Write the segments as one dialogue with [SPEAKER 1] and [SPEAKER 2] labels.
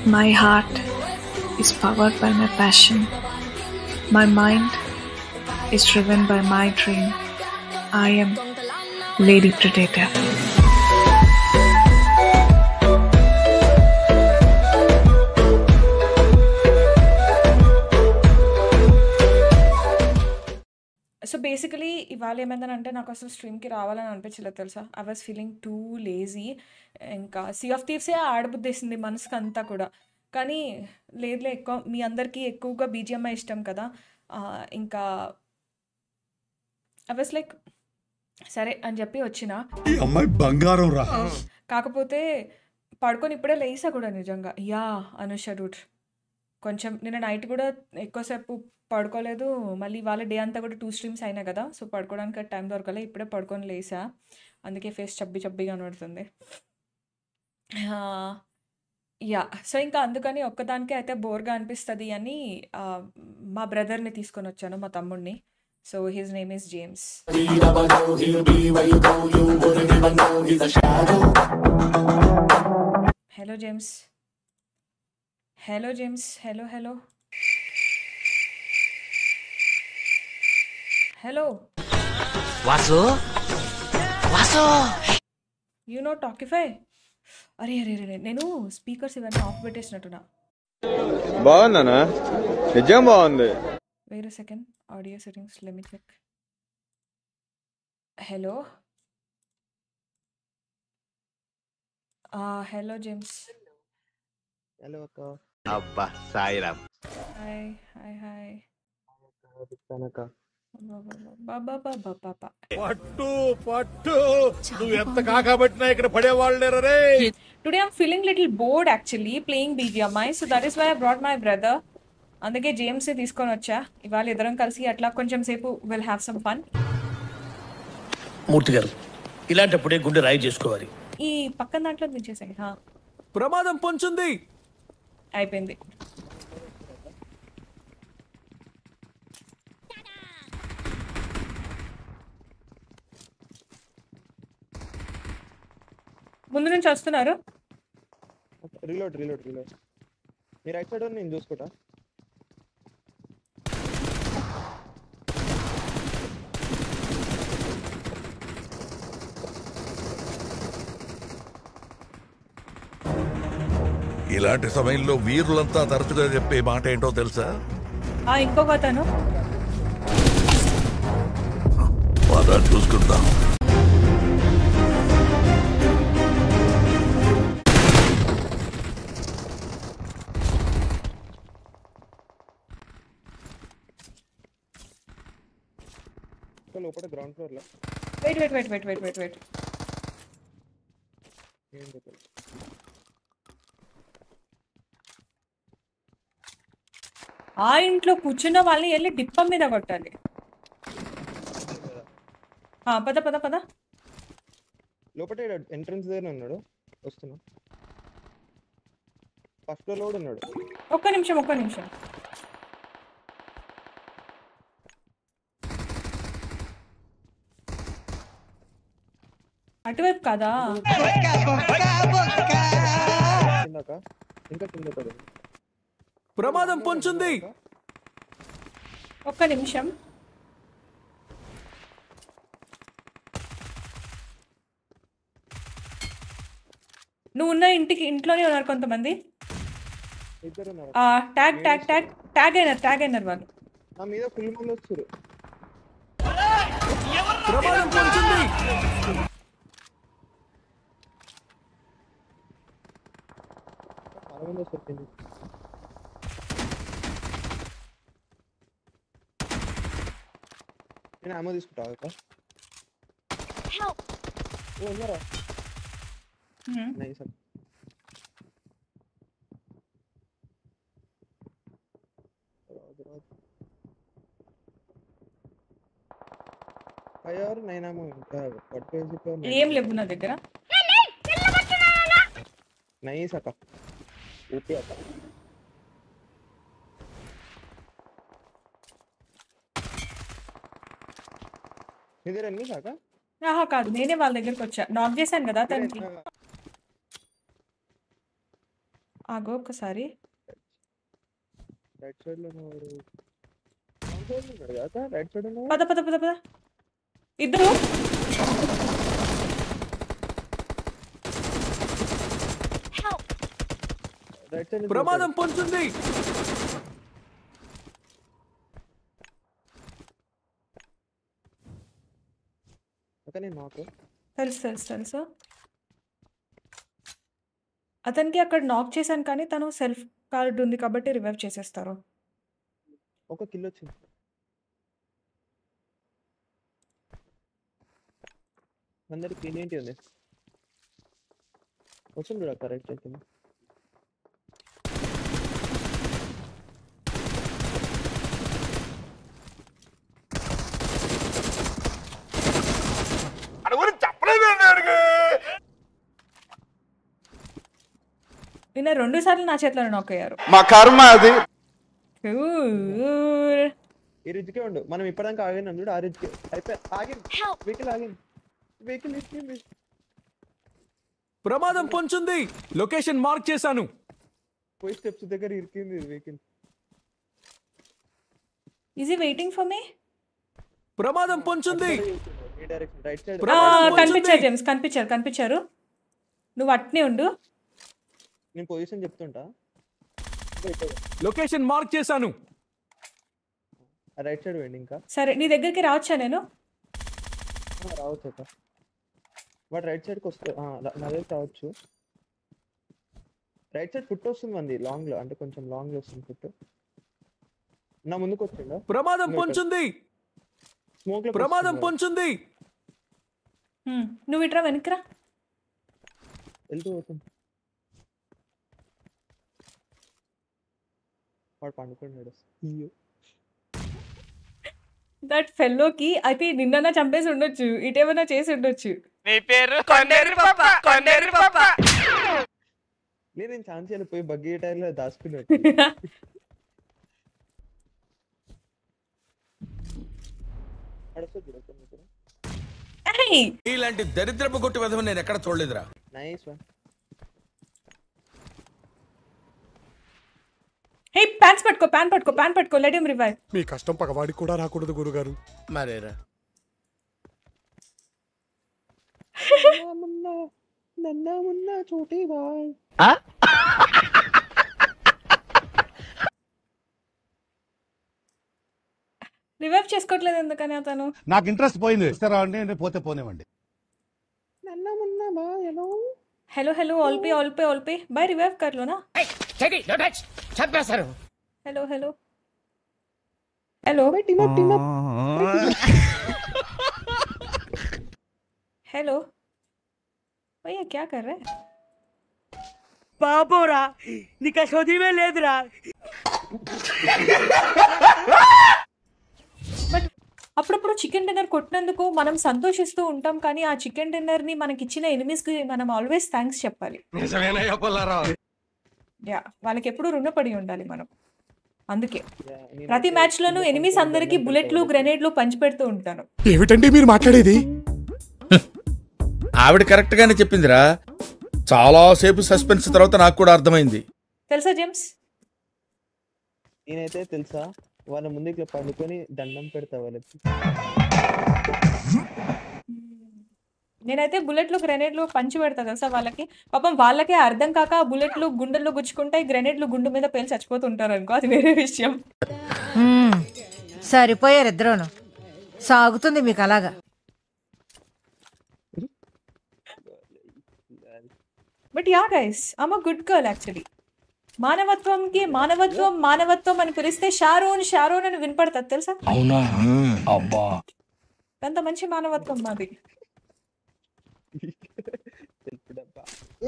[SPEAKER 1] My heart is powered by my passion. My mind is driven by my dream. I am Lady Predator.
[SPEAKER 2] So basically ఇవాళ ఏమైందనంటే నాకు అసలు స్ట్రీమ్‌కి రావాలని అనిపించలేదు తెలుసా? I was feeling too lazy. ఇంకా 'see of థీవ్సే' ఆడబుద్దేసింది మనసుకంతా కూడా. కానీ లేదులే ఎక్కువ మీ అందరికీ ఎక్కువగా బీజీఎంఐ ఇష్టం కదా! ఇంకా ఐ వాస్ లైక్ సరే అని చెప్పి వచ్చిన.
[SPEAKER 3] ఈ అమ్మాయి బంగారం రా.
[SPEAKER 2] కాకపోతే పడుకొని ఇప్పుడే లేసా కూడా నిజంగా. యాహ్! అనుష డూడ్. కొంచెం నిన్న నైట్ కూడా ఎక్కువసేపు పడుకోలేదు. మళ్ళీ ఇవాళ డే అంతా కూడా 2 స్ట్రీమ్స్ అయినాయి కదా! సో, పడుకోవడానికి టైం దొరకలే. ఇప్పుడే పడుకొని లేసా. అందుకే ఫేస్ చబ్బీగా కనబడుతుంది. యాహ్! సో, ఇంకా అందుకని ఒక్కదానికే అయితే బోర్‌గా అనిపిస్తది అని మా బ్రదర్‌ని తీసుకొనొచ్చాను, మా తమ్ముడిని. So, his name is James. Hello James. Hello James. Hello. Hello.
[SPEAKER 4] Vasu
[SPEAKER 2] you know టాకిఫై? అరే! నేను స్పీకర్స్ ఇవన్నీ ఆఫ్ పెట్టేసినట్టున్నా.
[SPEAKER 5] బాగుందనా? నిజం బాగుంది.
[SPEAKER 2] Wait a second. Audio settings let me check. Hello. Hello James.
[SPEAKER 5] Hello అక్క.
[SPEAKER 4] అబ్బా సాయిరామ్.
[SPEAKER 2] హాయ్.
[SPEAKER 5] అక్క.
[SPEAKER 2] బాబా.
[SPEAKER 3] పట్టు నువ్వు ఎంత కాకబట్టినా ఇక్కడ పడేవాళ్ళు లేరు రే.
[SPEAKER 2] Today I'm feeling little bored actually playing BGMI, so that is why I brought my brother. అందుకే జేమ్స్ తీసుకొని వచ్చా. ఇవాళ ఇద్దరం కలిసి అట్లా కొంచెం సేపు విల్ హ్యావ్ సమ్ ఫన్.
[SPEAKER 6] మూర్తి గారు, ఇలాంటప్పుడే గుండె రాయి చేసుకోవాలి.
[SPEAKER 2] ఈ పక్కన దాంట్లో దించేసాయి.
[SPEAKER 7] ప్రమాదం పొంచుంది.
[SPEAKER 2] అయిపోయింది. ముందు నుంచి వస్తున్నారు.
[SPEAKER 5] రీలోడ్. మీరు రైట్ సైడ్ నేను చూసుకుంటా.
[SPEAKER 3] ఇలాంటి సమయంలో వీరులంతా తరచుగా చెప్పే మాట ఏంటో తెలుసా?
[SPEAKER 2] ఇంకొక అతను
[SPEAKER 3] చూసుకుంటాం.
[SPEAKER 5] లోపల గ్రౌండ్ ఫ్లోర్ లో.
[SPEAKER 2] వెయిట్. ఆ ఇంట్లో కూర్చున్న వాళ్ళని వెళ్ళి డిప్ప మీద కొట్టాలి. పద.
[SPEAKER 5] లోపల ఎంట్రన్స్ దగ్గర ఉన్నాడు. వస్తున్నా. ఫస్ట్ ఫ్లోర్ లో ఉన్నాడు.
[SPEAKER 2] ఒక్క నిమిషం. అటువైపు కదా.
[SPEAKER 5] ఇంకా కింద పడు.
[SPEAKER 7] ప్రమాదం పొంచుంది.
[SPEAKER 2] ఒక్క నిమిషం. నువ్వు ఉన్న ఇంట్లోనే ఉన్నారు కొంతమంది. ట్యాగ్ అయినారు వాళ్ళు.
[SPEAKER 5] నా మీద ఫుల్ మంది వచ్చారు.
[SPEAKER 7] ప్రమాదం పొంచుంది.
[SPEAKER 5] నేను అమ్మ తీసుకుంటా. ఉన్నారా? నైస్. అయ్యారు నైనామో పట్టుకేసి
[SPEAKER 2] ఏం లేవు నా దగ్గర.
[SPEAKER 5] నైస్ అక్క. ఊపి అక్క. నిద్రన్నీ కాక
[SPEAKER 2] కాదు, నేనే వాళ్ళ దగ్గరికి వచ్చా. నాక్ చేశాను కదా తనకి. ఆగో ఒక్కసారి.
[SPEAKER 5] రైట్ సైడ్ లో ఉన్నాడు. ఉన్నాడు కదా రైట్ సైడ్ ఉన్నాడు.
[SPEAKER 2] పద పద పద పద. ఇద్దరు
[SPEAKER 5] రైట్ సైడ్
[SPEAKER 7] ప్రమాదం పొంచుంది.
[SPEAKER 5] అతనే నాకు
[SPEAKER 2] తెలుసు తెలుసు తెలుసు. అతనికి అక్కడ నాక్ చేశాను కానీ తను సెల్ఫ్ కార్డ్ ఉంది కాబట్టి రివైవ్ చేసేస్తారు.
[SPEAKER 5] ఒక కిల్ వచ్చింది. అందరికి ఏంటి ఉంది వస్తుంది చూడ కరెక్ట్ అయితే.
[SPEAKER 2] నిన్న 2 సార్లు నా చేతిలో నాక్ అయ్యారు.
[SPEAKER 3] మా కర్మ అది.
[SPEAKER 5] ఈ రిజ్కే ఉండు. మనం ఇప్పటిదాకా ఆగినాం చూడు. ఆ రిజ్కే అయిపోయి ఆగింది. వెహికల్ ఆగింది. వెహికల్ ఇచ్చింది.
[SPEAKER 7] ప్రమాదం పొంచుంది. లొకేషన్ మార్క్ చేశాను.
[SPEAKER 5] పోయి స్టెప్స్ దగ్గర ఇరికింది vehicle.
[SPEAKER 2] Is he waiting for me?
[SPEAKER 7] ప్రమాదం పొంచుంది.
[SPEAKER 5] ఈ డైరెక్షన్ రైట్ సైడ్.
[SPEAKER 2] కనిపించారు జేమ్స్, కనిపించారు. నువ్వు అట్నే ఉండు.
[SPEAKER 5] నేను పొజిషన్ చెప్తుంటా.
[SPEAKER 7] లొకేషన్ మార్క్ చేశాను.
[SPEAKER 5] రైట్ సైడ్ వెండి ఇంకా.
[SPEAKER 2] సరే నీ దగ్గరికి రావచ్చా నేను?
[SPEAKER 5] రావచ్చు అక్క. బట్ రైట్ సైడ్కి వస్తే నా దగ్గర రావచ్చు. రైట్ సైడ్ ఫుట్ వస్తుంది మంది లాంగ్ లో, అంటే కొంచెం లాంగ్ లో వస్తుంది ఫుట్. నా ముందుకు వచ్చిందా?
[SPEAKER 7] ప్రమాదం పొంచుంది.
[SPEAKER 5] స్మోక్ లో
[SPEAKER 7] ప్రమాదం పొంచుంది.
[SPEAKER 2] నువ్వు ఇట్రా వెనక్రా.
[SPEAKER 5] వెళ్తూ పోతుంది. వాడు పండుకున్నాడు.
[SPEAKER 2] దట్ ఫెల్లోకి అయితే నిన్న చంపేసి ఉండొచ్చు, ఇటేమైనా చేసి ఉండొచ్చు.
[SPEAKER 4] నీ పేరు కొండేరు పాప.
[SPEAKER 5] నేను ఛాన్స్ పోయి బగ్గీ టైర్ లో దాచుకున్నాడు.
[SPEAKER 6] ఇలాంటి దరిద్రపు కొట్టి విధం నేను ఎక్కడ చూడలేదురా.
[SPEAKER 5] Nice one.
[SPEAKER 2] హే ప్యాన్ పట్టుకో లెట్ హిమ్ రివైవ్.
[SPEAKER 3] మీ కష్టం పగవాడికి కూడా రాకూడదు గురుగారు.
[SPEAKER 6] మరేరా
[SPEAKER 5] చోటీ బాయ్.
[SPEAKER 2] రివైవ్ చేసుకోవట్లేదు ఎందుకని అతను?
[SPEAKER 8] నాకు ఇంట్రెస్ట్ పోయింది. ఇస్తారా అండి, పోతే పోనివ్వండి.
[SPEAKER 2] हेलो ऑल पे भाई रिवाइव कर लो ना.
[SPEAKER 6] చంపేస్తారు.
[SPEAKER 2] हेलो हेलो भैया क्या कर रहे हैं?
[SPEAKER 9] పాపోరా నీకు చదివే లేదురా.
[SPEAKER 2] బట్ అప్పుడప్పుడు చికెన్ డిన్నర్ కొట్టినందుకు మనం సంతోషిస్తూ ఉంటాం, కానీ ఆ చికెన్ డిన్నర్ ని మనకి ఇచ్చిన ఎనిమీస్ కి మనం ఆల్వేస్ థ్యాంక్స్ చెప్పాలి. యా, వాళ్ళకి ఎప్పుడు రుణపడి ఉండాలి మనం. అందుకే ప్రతి మ్యాచ్ లోనూ ఎనిమీస్ అందరికి బుల్లెట్లు గ్రెనేడ్లు పంచి పెడుతూ ఉంటాను.
[SPEAKER 3] ఏమిటండి మీరు మాట్లాడేది?
[SPEAKER 6] ఆవిడ కరెక్ట్ గానే చెప్పిందిరా. చాలా సేపు సస్పెన్స్ తర్వాత నాకు కూడా అర్థమైంది.
[SPEAKER 2] తెలుసా జేమ్స్?
[SPEAKER 5] నేనైతే తెలుసా వాళ్ళ ముందు ఇట్లా పండుకొని దండం పెడతా వాళ్ళకి.
[SPEAKER 2] నేనైతే బుల్లెట్లు గ్రెనేడ్లు పంచి పెడతా తెలుసా వాళ్ళకి. పాపం వాళ్ళకే అర్థం కాక బుల్లెట్లు గుండెల్లో గుచ్చుకుంటాయి, గ్రెనేడ్లు గుండు మీద పేలి చచ్చిపోతుంటారు అనుకో, అది వేరే విషయం.
[SPEAKER 10] సరిపోయారు ఇద్దరును. సాగుతుంది మీకు అలాగా.
[SPEAKER 2] But ya guys, I'm a good girl actually. మానవత్వంకి మానవత్వం అని పిలిస్తే షారోన్ అని వినపడుతుంది తెలుసా?
[SPEAKER 6] అవునా? అబ్బా,
[SPEAKER 2] ఎంత మంచి మానవత్వం మాది.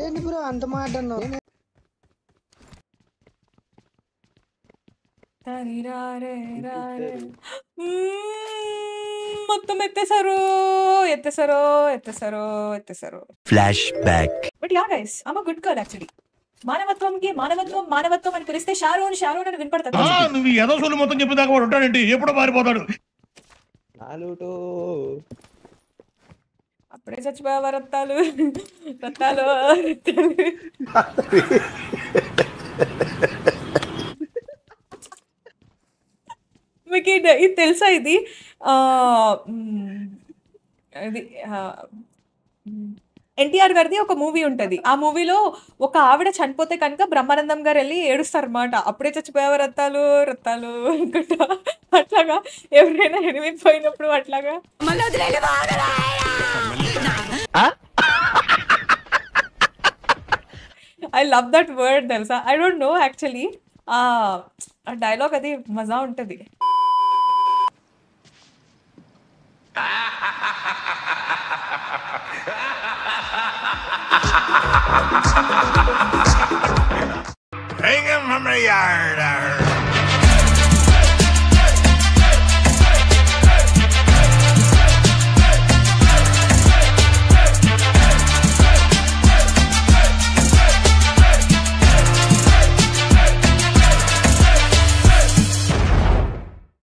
[SPEAKER 5] ఏంటి బ్రో అంత మాట అన్నావు?
[SPEAKER 2] మొత్తం ఎత్తేసారు.
[SPEAKER 8] Flash back.
[SPEAKER 2] But ya guys, I'm a good girl actually. మానవత్వం అని పిలిస్తే షారోన్ అని వినపడుతుంది.
[SPEAKER 6] నువ్వు ఏదో సోలు మొత్తం చెప్పేదాకా వాడు ఉంటాడండి, ఎప్పుడో మారిపోతాడు.
[SPEAKER 2] అప్పుడే చచ్చిపోయావా రత్తాలు. మీకు ఇది తెలుసా ఇది ఇది ఎన్టీఆర్ గారిది ఒక మూవీ ఉంటుంది. ఆ మూవీలో ఒక ఆవిడ చనిపోతే కనుక బ్రహ్మానందం గారు వెళ్ళి ఏడుస్తారు అనమాట. అప్పుడే చచ్చిపోయావు రత్తాలు రత్తాలు అనుకుంటా. అట్లాగా ఎవరైనా ఎనిమిది పోయినప్పుడు అట్లాగా ఐ లవ్ దట్ వర్డ్ తెలుసా. ఐ డోంట్ నో యాక్చువల్లీ ఆ డైలాగ్ అది మజా ఉంటుంది.